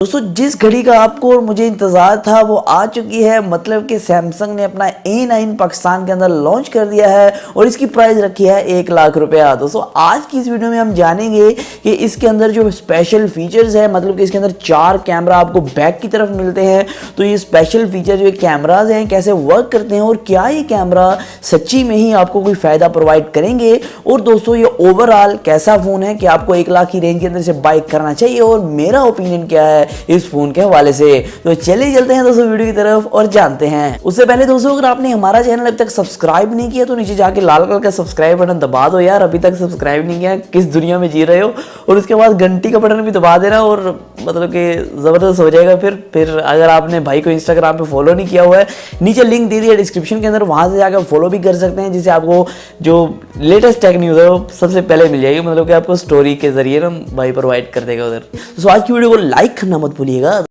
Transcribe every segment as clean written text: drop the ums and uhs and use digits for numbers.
दोस्तों जिस घड़ी का आपको और मुझे इंतजार था वो आ चुकी है। मतलब कि सैमसंग ने अपना A9 पाकिस्तान के अंदर लॉन्च कर दिया है और इसकी प्राइस रखी है 1 लाख रुपया। दोस्तों आज की इस वीडियो में हम जानेंगे कि इसके अंदर जो स्पेशल फीचर्स है, मतलब कि इसके अंदर 4 कैमरा आपको बैक की तरफ मिलते हैं। तो ये स्पेशल फीचर जो कैमराज हैं कैसे वर्क करते हैं और क्या ये कैमरा सच्ची में ही आपको कोई फायदा प्रोवाइड करेंगे। और दोस्तों ये ओवरऑल कैसा फोन है कि आपको 1 लाख की रेंज के अंदर से बाय करना चाहिए और मेरा ओपिनियन क्या है इस फोन के हवाले से। तो चलिए चलते हैं दोस्तों वीडियो की तरफ और जानते हैं। उससे पहले दोस्तों अगर आपने हमारा चैनल अभी तक सब्सक्राइब नहीं किया तो नीचे जाके लाल कलर का सब्सक्राइब बटन दबा दो यार। अभी तक सब्सक्राइब नहीं किया, किस दुनिया में जी रहे हो। और उसके बाद घंटी का बटन भी दबा देना और मतलब कि जबरदस्त हो जाएगा। फिर अगर आपने भाई को इंस्टाग्राम पे फॉलो नहीं किया हुआ है, नीचे लिंक दे दिया डिस्क्रिप्शन के अंदर, वहां से जाकर फॉलो भी कर सकते हैं, जिससे आपको जो लेटेस्ट टेक न्यूज़ है वो सबसे पहले मिल जाएगी। मतलब कि आपको स्टोरी के जरिए ना भाई प्रोवाइड कर देगा उधर। तो आज की वीडियो को लाइक करना मत भूलिएगा।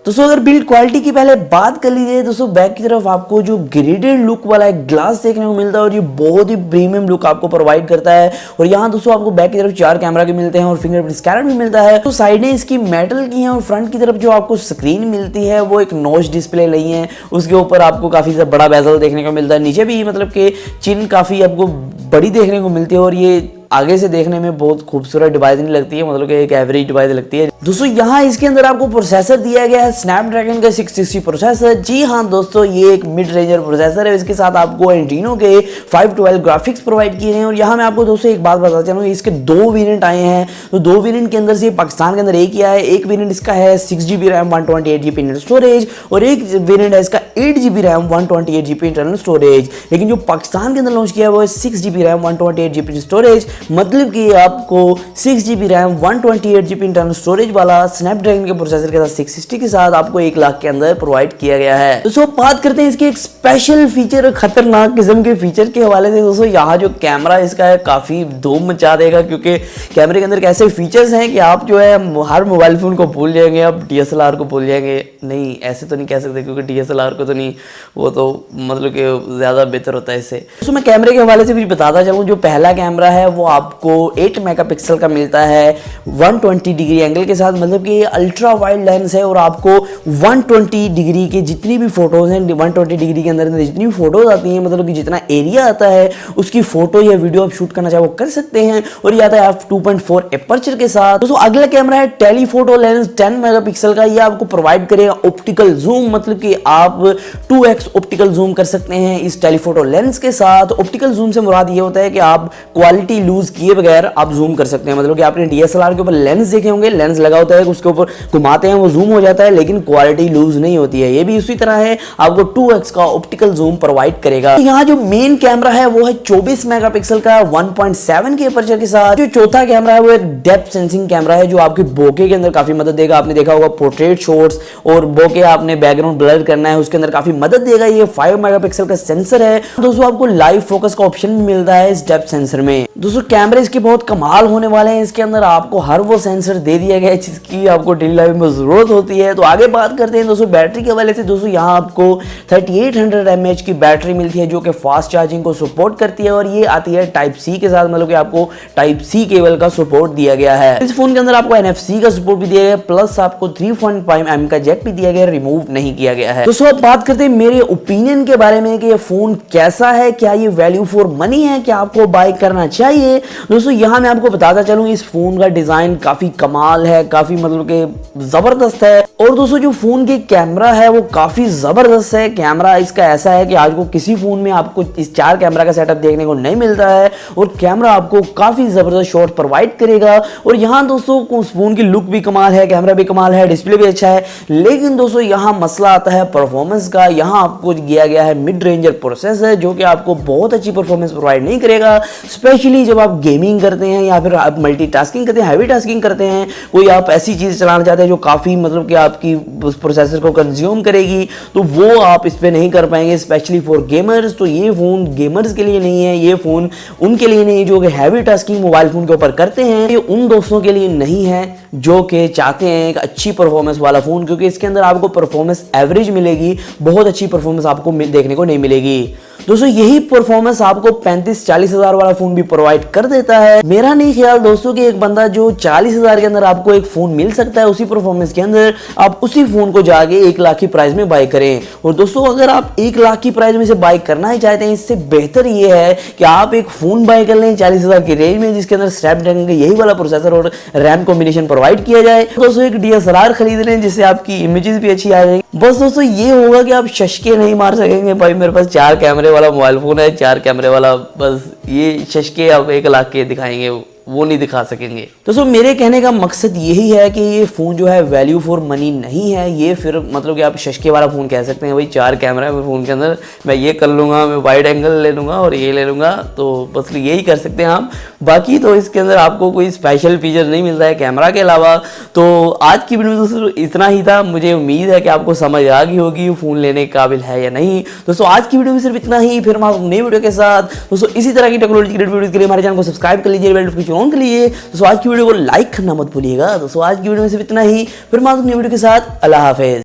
दोस्तों अगर बिल्ड क्वालिटी की पहले बात कर लीजिए, दोस्तों बैक की तरफ आपको जो ग्रेडेड लुक वाला एक ग्लास देखने को मिलता है और ये बहुत ही प्रीमियम लुक आपको प्रोवाइड करता है। और यहाँ दोस्तों आपको बैक की तरफ 4 कैमरा के मिलते हैं और फिंगरप्रिंट स्कैनर भी मिलता है। तो साइडें इसकी मेटल की हैं और फ्रंट की तरफ जो आपको स्क्रीन मिलती है वो एक नॉच डिस्प्ले नहीं है। उसके ऊपर आपको काफी बड़ा बेजल देखने को मिलता है। नीचे भी मतलब कि चिन काफी आपको बड़ी देखने को मिलती है और ये आगे से देखने में बहुत खूबसूरत डिवाइस नहीं लगती है, मतलब कि एक एवरेज डिवाइस लगती है। दोस्तों यहाँ इसके अंदर आपको प्रोसेसर दिया गया है स्नैपड्रैगन का 660 प्रोसेसर। जी हाँ दोस्तों, ये एक मिड रेंजर प्रोसेसर है। इसके साथ आपको एड्रीनो के 512 ग्राफिक्स प्रोवाइड किए हैं। और यहाँ मैं आपको दोस्तों एक बात बताता चलूँ, इसके 2 वेरिएंट आए हैं। तो 2 वेरिएंट के अंदर से पाकिस्तान के अंदर एक ही आया है। एक वेरिएंट इसका है 6GB RAM 128GB internal storage और एक वेरिएंट है इसका 8GB RAM 128GB internal storage. लेकिन जो पाकिस्तान के अंदर लॉन्च किया है वो है 6GB रैम 128GB स्टोरेज। मतलब कि आपको 6GB RAM 128GB internal storage वाला स्नैपड्रैगन के प्रोसेसर के साथ 660 के साथ आपको 1 लाख के अंदर प्रोवाइड किया गया है। दोस्तों बात करते हैं इसके एक स्पेशल फीचर, खतरनाक किस्म के फीचर के हवाले से। दोस्तों यहाँ जो कैमरा इसका है काफी धूम मचा देगा, क्योंकि कैमरे के अंदर कैसे फीचर्स हैं कि आप जो है हर मोबाइल फोन को भूल जाएंगे, आप DSLR को भूल जाएंगे। नहीं ऐसे तो नहीं कह सकते क्योंकि DSLR को तो नहीं, वो तो मतलब कि ज्यादा बेहतर होता है इससे। दोस्तों मैं कैमरे के हवाले से कुछ बताता चलूँ। जो पहला कैमरा है वो आपको 8 मेगापिक्सल का मिलता है 120 डिग्री एंगल के साथ। मतलब कि अल्ट्रा वाइड लेंस है और आपको 120 डिग्री के जितनी भी फोटोज हैं, 120 डिग्री के अंदर जितनी भी फोटोज आती हैं, मतलब कि जितना एरिया आता है उसकी फोटो या वीडियो आप शूट करना चाहे वो कर सकते हैं। और ये आता है f2.4 एपर्चर के साथ। दोस्तों अगला कैमरा है टेलीफोटो लेंस 10 मेगापिक्सल का। ये आपको प्रोवाइड करेगा ऑप्टिकल जूम, मतलब कि आप 2x ऑप्टिकल जूम कर सकते हैं इस टेलीफोटो लेंस के साथ। ऑप्टिकल जूम से मुराद ये होता है कि आप क्वालिटी लूज किए बगैर आप जूम कर सकते हैं। मतलब कि आपने DSLR के ऊपर लेंस देखे होंगे, लेंस लगा होता है, उसके ऊपर घुमाते हैं वो जूम हो जाता है, लेकिन क्वालिटी लूज नहीं होती है। ये भी उसी तरह है, आपको 2x का ऑप्टिकल जूम प्रोवाइड करेगा। यहाँ जो मेन कैमरा है वो है 24 मेगापिक्सल का 1.7 के अपर्चर के साथ। जो चौथा कैमरा है वो एक डेप्थ सेंसिंग कैमरा है जो आपकी बोके के अंदर काफी मदद देगा। आपने देखा होगा पोर्ट्रेट शॉट्स और बोके आपने बैकग्राउंड ब्लर करना है उसके अंदर काफी मदद देगा। ये 5 मेगापिक्सल का सेंसर है। दोस्तों आपको लाइव फोकस का ऑप्शन भी मिलता है इस डेप्थ सेंसर में। दोस्तों कैमरे इसके बहुत कमाल होने वाले हैं। इसके अंदर आपको हर वो सेंसर दे दिया गया है जिसकी आपको डेली लाइफ में जरूरत होती है। तो आगे बात करते हैं दोस्तों बैटरी के हवाले से। दोस्तों यहाँ आपको 3800 mAh की बैटरी मिलती है जो कि फास्ट चार्जिंग को सपोर्ट करती है और ये आती है टाइप सी के साथ। मतलब कि आपको टाइप सी केबल का सपोर्ट दिया गया है। इस फोन के अंदर आपको NFC का सपोर्ट भी दिया गया है, प्लस आपको 3.5mm का जैक भी दिया गया है, रिमूव नहीं किया गया है। दोस्तों अब बात करते हैं मेरे ओपिनियन के बारे में कि ये फोन कैसा है, क्या ये वैल्यू फॉर मनी है, क्या आपको बाय करना चाहिए। दोस्तों यहाँ मैं आपको बताता चलूँ इस फोन का डिजाइन काफी कमाल है, काफी मतलब कि जबरदस्त है। और दोस्तों जो फोन के कैमरा है वो काफी जबरदस्त है। कैमरा इसका ऐसा है कि आज को किसी फोन में आपको इस 4 कैमरा का सेटअप देखने को नहीं मिलता है और कैमरा आपको काफी जबरदस्त शॉट प्रोवाइड करेगा। और यहाँ दोस्तों उस फोन की लुक भी कमाल है, कैमरा भी कमाल है, डिस्प्ले भी अच्छा है। लेकिन दोस्तों यहाँ मसला आता है परफॉर्मेंस का। यहाँ आपको दिया गया है मिड रेंजर प्रोसेसर जो कि आपको बहुत अच्छी परफॉर्मेंस प्रोवाइड नहीं करेगा, स्पेशली जब आप गेमिंग करते हैं या फिर आप मल्टीटास्किंग करते हैं, हैवी टास्किंग करते हैं, कोई आप ऐसी चीज़ चलाना चाहते हैं जो काफ़ी मतलब कि आपकी प्रोसेसर को कंज्यूम करेगी, तो वो आप इस पर नहीं कर पाएंगे, स्पेशली फॉर गेमर्स। तो ये फ़ोन गेमर्स के लिए नहीं है, ये फ़ोन उनके लिए नहीं जो कि हैवी टास्किंग मोबाइल फ़ोन के ऊपर करते हैं, ये उन दोस्तों के लिए नहीं है जो कि चाहते हैं एक अच्छी परफॉर्मेंस वाला फ़ोन, क्योंकि इसके अंदर आपको परफॉर्मेंस एवरेज मिलेगी, बहुत अच्छी परफॉर्मेंस आपको देखने को नहीं मिलेगी। दोस्तों यही परफॉर्मेंस आपको 35-40 हज़ार वाला फोन भी प्रोवाइड कर देता है। मेरा नहीं ख्याल दोस्तों कि एक बंदा जो 40 हज़ार के अंदर आपको एक फोन मिल सकता है उसी परफॉर्मेंस के अंदर, आप उसी फोन को जाके 1 लाख की प्राइस में बाय करें। और दोस्तों अगर आप 1 लाख की प्राइस में से बाय करना ही चाहते हैं, इससे बेहतर ये है कि आप एक फोन बाय कर लें 40 हज़ार की रेंज में, जिसके अंदर स्नैपड्रैगन का यही वाला प्रोसेसर और रैम कॉम्बिनेशन प्रोवाइड किया जाए। दोस्तों एक DSLR खरीद लें जिससे आपकी इमेजेस भी अच्छी आ जाएगी। बस दोस्तों ये होगा कि आप शशके नहीं मार सकेंगे, भाई मेरे पास 4 कैमरे वाला मोबाइल फोन है, 4 कैमरे वाला, बस ये शशके आप 1 लाख के दिखाएंगे वो नहीं दिखा सकेंगे। दोस्तों मेरे कहने का मकसद यही है कि ये फ़ोन जो है वैल्यू फॉर मनी नहीं है, ये फिर मतलब कि आप शशके वाला फ़ोन कह सकते हैं, भाई 4 कैमरा है फ़ोन के अंदर, मैं ये कर लूँगा, मैं वाइड एंगल ले लूँगा और ये ले लूँगा, तो बस यही कर सकते हैं आप। बाकी तो इसके अंदर आपको कोई स्पेशल फीचर नहीं मिलता है कैमरा के अलावा। तो आज की वीडियो में दोस्तों इतना ही था, मुझे उम्मीद है कि आपको समझ आ गई होगी फ़ोन लेने के काबिल है या नहीं। दोस्तों आज की वीडियो में सिर्फ इतना ही, फिर हम नई वीडियो के साथ दोस्तों इसी तरह की टेक्नोलॉजी की वीडियो के लिए हमारे चैनल को सब्सक्राइब कर लीजिए, बेल नोटिफिकेशन ऑन कर लीजिए। दोस्तों आज की वीडियो को लाइक करना मत भूलिएगा। दोस्तों आज की वीडियो में सिर्फ इतना ही, फिर हम नई वीडियो के साथ। अल्लाह हाफिज़।